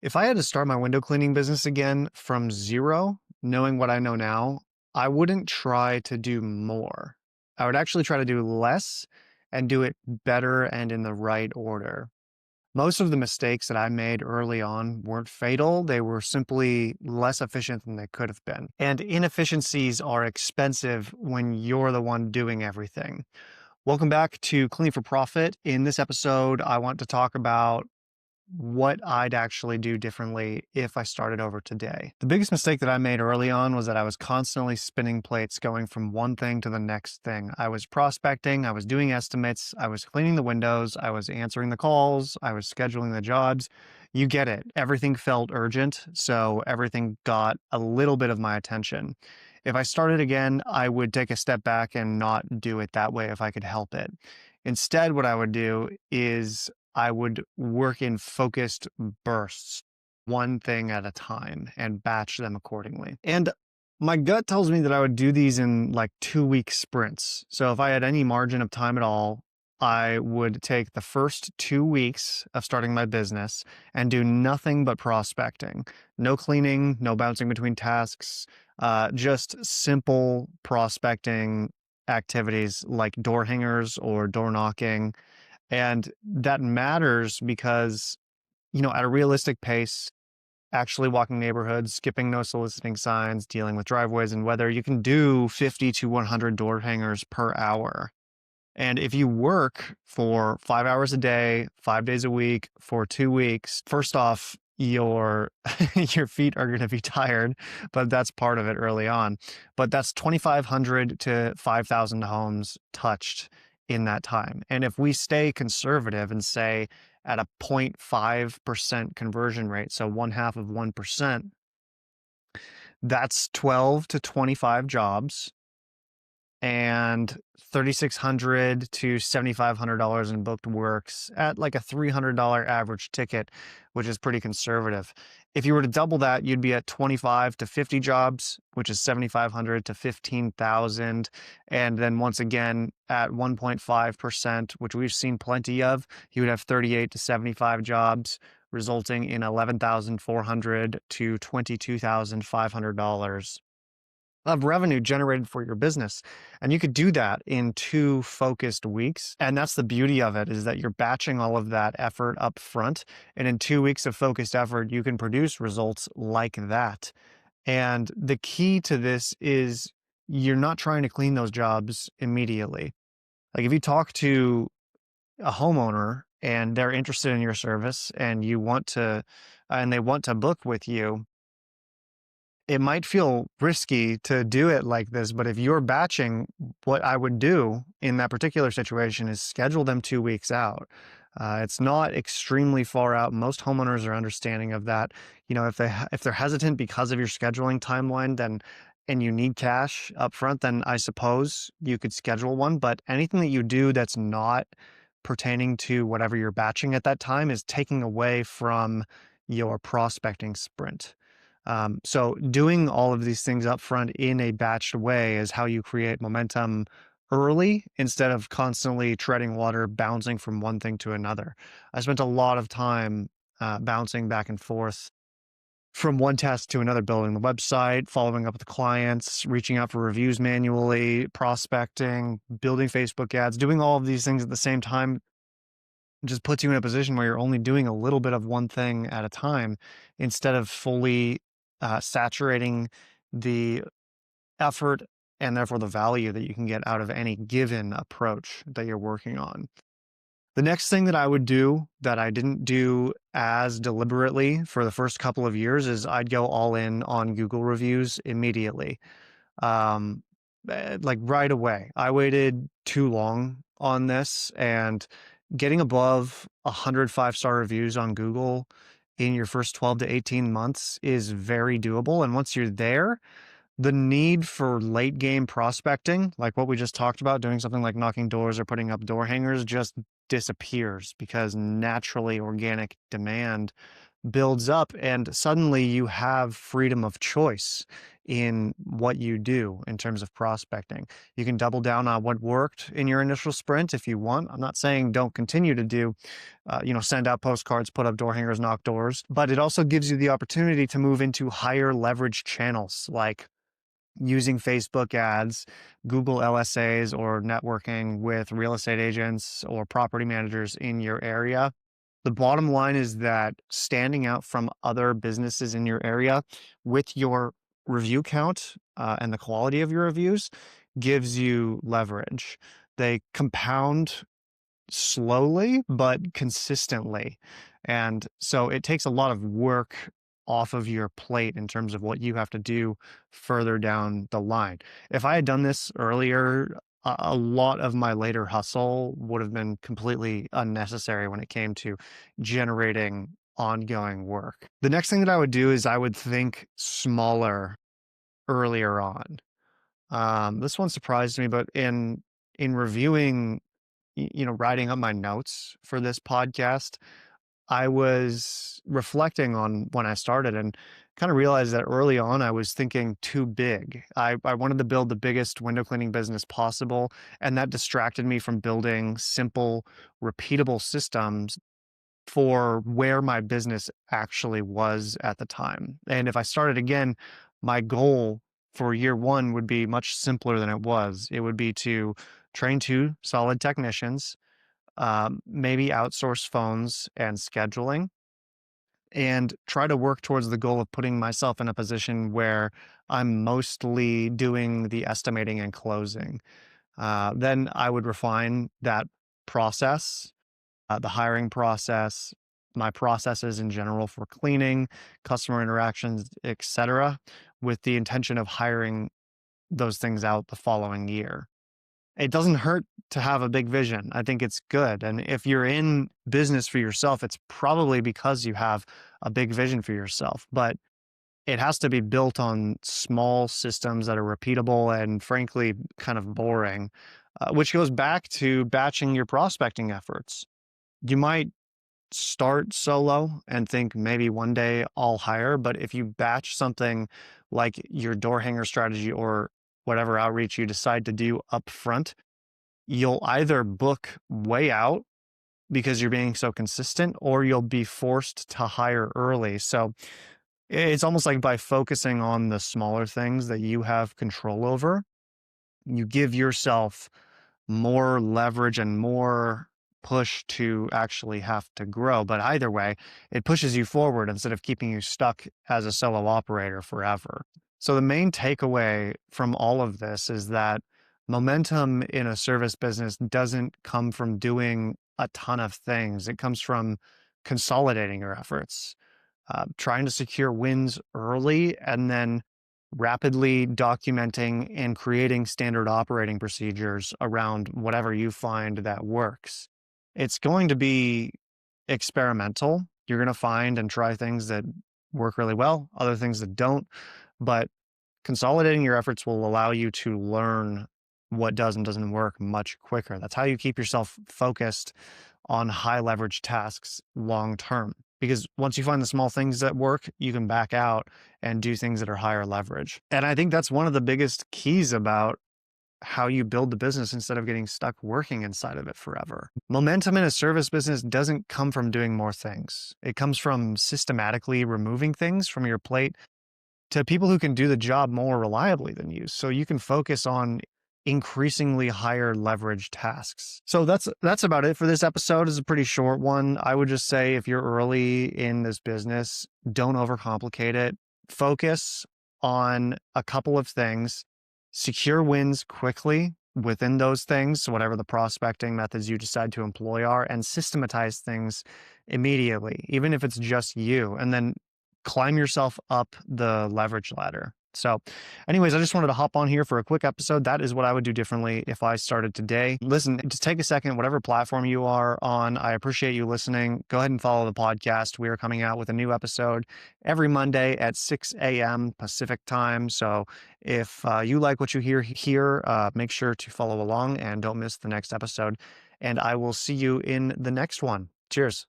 If I had to start my window cleaning business again from zero, knowing what I know now, I wouldn't try to do more. I would actually try to do less and do it better and in the right order. Most of the mistakes that I made early on weren't fatal. They were simply less efficient than they could have been. And inefficiencies are expensive when you're the one doing everything. Welcome back to Clean for Profit. In this episode, I want to talk about what I'd actually do differently if I started over today. The biggest mistake that I made early on was that I was constantly spinning plates, going from one thing to the next thing. I was prospecting, I was doing estimates, I was cleaning the windows, I was answering the calls, I was scheduling the jobs. You get it. Everything felt urgent, so everything got a little bit of my attention. If I started again, I would take a step back and not do it that way if I could help it. Instead, what I would do is I would work in focused bursts, one thing at a time, and batch them accordingly. And my gut tells me that I would do these in like 2 week sprints. So if I had any margin of time at all, I would take the first 2 weeks of starting my business and do nothing but prospecting. No cleaning, no bouncing between tasks, just simple prospecting activities like door hangers or door knocking. And that matters because, at a realistic pace, actually walking neighborhoods, skipping no soliciting signs, dealing with driveways and weather, you can do 50 to 100 door hangers per hour. And if you work for 5 hours a day, 5 days a week for 2 weeks, first off, your your feet are going to be tired, but that's part of it early on. But that's 2,500 to 5,000 homes touched in that time. And if we stay conservative and say at a 0.5% conversion rate, so one half of 1%, that's 12 to 25 jobs and $3,600 to $7,500 in booked works at like a $300 average ticket, which is pretty conservative. If you were to double that, you'd be at 25 to 50 jobs, which is 7,500 to 15,000. And then once again, at 1.5%, which we've seen plenty of, you would have 38 to 75 jobs, resulting in 11,400 to $22,500 of revenue generated for your business. And you could do that in 2 focused weeks. And that's the beauty of it, is that you're batching all of that effort up front. And in 2 weeks of focused effort, you can produce results like that. And the key to this is you're not trying to clean those jobs immediately. Like if you talk to a homeowner and they're interested in your service and and they want to book with you, it might feel risky to do it like this, but if you're batching, what I would do in that particular situation is schedule them 2 weeks out. It's not extremely far out. Most homeowners are understanding of that. If they're hesitant because of your scheduling timeline, then and you need cash up front, then I suppose you could schedule one. But anything that you do that's not pertaining to whatever you're batching at that time is taking away from your prospecting sprint. So doing all of these things up front in a batched way is how you create momentum early instead of constantly treading water, bouncing from one thing to another. I spent a lot of time bouncing back and forth from one task to another, building the website, following up with clients, reaching out for reviews manually, prospecting, building Facebook ads, doing all of these things at the same time just puts you in a position where you're only doing a little bit of one thing at a time instead of fully saturating the effort and therefore the value that you can get out of any given approach that you're working on. The next thing that I would do that I didn't do as deliberately for the first couple of years is I'd go all in on Google reviews immediately. Um, like right away. I waited too long on this, and getting above 100 5-star reviews on Google in your first 12 to 18 months is very doable. And once you're there, the need for late game prospecting, like what we just talked about, doing something like knocking doors or putting up door hangers, just disappears because naturally organic demand builds up, and suddenly you have freedom of choice in what you do in terms of prospecting. You can double down on what worked in your initial sprint if you want. I'm not saying don't continue to do, send out postcards, put up door hangers, knock doors, but it also gives you the opportunity to move into higher leverage channels like using Facebook ads, Google LSAs, or networking with real estate agents or property managers in your area. The bottom line is that standing out from other businesses in your area with your review count and the quality of your reviews gives you leverage. They compound slowly but consistently. And so it takes a lot of work off of your plate in terms of what you have to do further down the line. If I had done this earlier, a lot of my later hustle would have been completely unnecessary when it came to generating ongoing work. The next thing that I would do is I would think smaller earlier on. This one surprised me, but in reviewing, writing up my notes for this podcast, I was reflecting on when I started and kind of realized that early on I was thinking too big. I wanted to build the biggest window cleaning business possible, and that distracted me from building simple, repeatable systems for where my business actually was at the time. And if I started again, my goal for year one would be much simpler than it was. It would be to train two solid technicians, maybe outsource phones and scheduling, and try to work towards the goal of putting myself in a position where I'm mostly doing the estimating and closing. Then I would refine that process, the hiring process, my processes in general for cleaning, customer interactions, etc., with the intention of hiring those things out the following year. It doesn't hurt to have a big vision. I think it's good. And if you're in business for yourself, it's probably because you have a big vision for yourself. But it has to be built on small systems that are repeatable and frankly kind of boring, which goes back to batching your prospecting efforts. You might start solo and think maybe one day I'll hire, but if you batch something like your door hanger strategy or whatever outreach you decide to do up front, you'll either book way out because you're being so consistent, or you'll be forced to hire early. So it's almost like by focusing on the smaller things that you have control over, you give yourself more leverage and more push to actually have to grow. But either way, it pushes you forward instead of keeping you stuck as a solo operator forever. So the main takeaway from all of this is that momentum in a service business doesn't come from doing a ton of things. It comes from consolidating your efforts, trying to secure wins early, and then rapidly documenting and creating standard operating procedures around whatever you find that works. It's going to be experimental. You're going to find and try things that work really well, other things that don't. But consolidating your efforts will allow you to learn what does and doesn't work much quicker. That's how you keep yourself focused on high leverage tasks long term. Because once you find the small things that work, you can back out and do things that are higher leverage. And I think that's one of the biggest keys about how you build the business instead of getting stuck working inside of it forever. Momentum in a service business doesn't come from doing more things. It comes from systematically removing things from your plate to people who can do the job more reliably than you. So you can focus on increasingly higher leverage tasks. So that's about it for this episode. It's a pretty short one. I would just say if you're early in this business, don't overcomplicate it. Focus on a couple of things. Secure wins quickly within those things, whatever the prospecting methods you decide to employ are, and systematize things immediately, even if it's just you. And then climb yourself up the leverage ladder. So anyways, I just wanted to hop on here for a quick episode. That is what I would do differently if I started today. Listen, just take a second, whatever platform you are on. I appreciate you listening. Go ahead and follow the podcast. We are coming out with a new episode every Monday at 6 a.m. Pacific time. So if you like what you hear here, make sure to follow along and don't miss the next episode. And I will see you in the next one. Cheers.